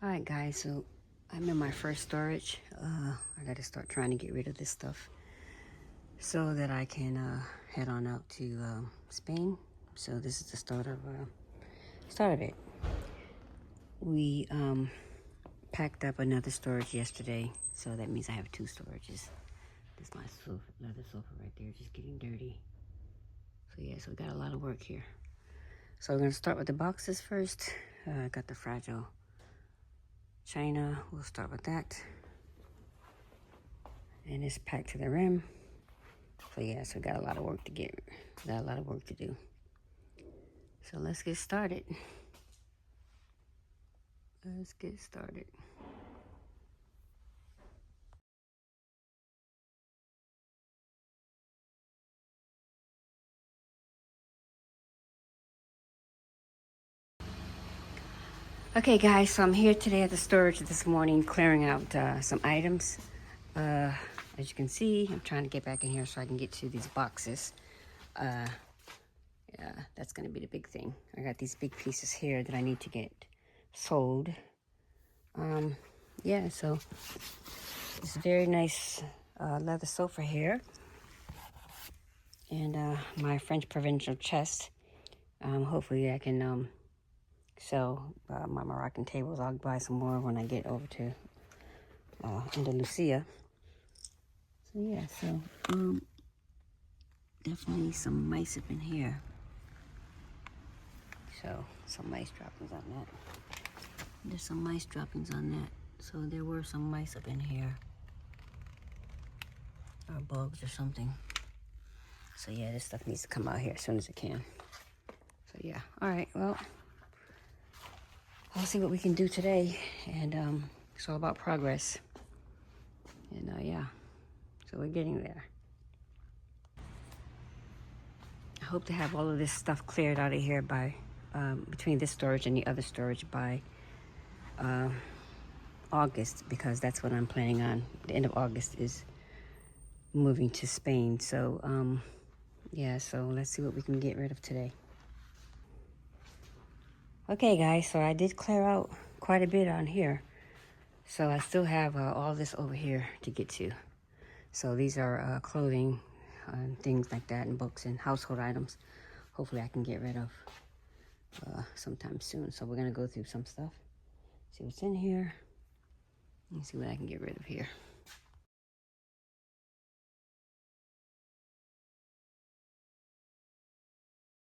Alright guys, so I'm in my first storage. I gotta start trying to get rid of this stuff so that I can head on out to Spain. So this is the start of it. We packed up another storage yesterday, so that means I have 2 storages. This is my leather sofa right there, just getting dirty. So yeah, so we got a lot of work here. So we're gonna start with the boxes first. I got the fragile China, we'll start with that. And it's packed to the rim. So yeah, so we got a lot of work to do. So let's get started. Okay guys, so I'm here today at the storage this morning clearing out some items. As you can see, I'm trying to get back in here so I can get to these boxes. Yeah, that's gonna be the big thing. I got these big pieces here that I need to get sold. Yeah, so it's a very nice leather sofa here. And my French provincial chest. Hopefully I can sell my Moroccan tables. I'll buy some more when I get over to ANDA-LUCI. So yeah, so definitely some mice up in here. So some mice droppings on that. There's some mice droppings on that. So there were some mice up in here. Or bugs or something. So yeah, this stuff needs to come out here as soon as it can. So yeah, all right, well, I'll see what we can do today. And it's all about progress. And yeah, so we're getting there. I hope to have all of this stuff cleared out of here by, between this storage and the other storage by August, because that's what I'm planning on. The end of August is moving to Spain. So yeah, so let's see what we can get rid of today. Okay guys, so I did clear out quite a bit on here. So I still have all this over here to get to. So these are clothing and things like that, and books and household items. Hopefully I can get rid of sometime soon. So we're gonna go through some stuff, see what's in here, and see what I can get rid of here.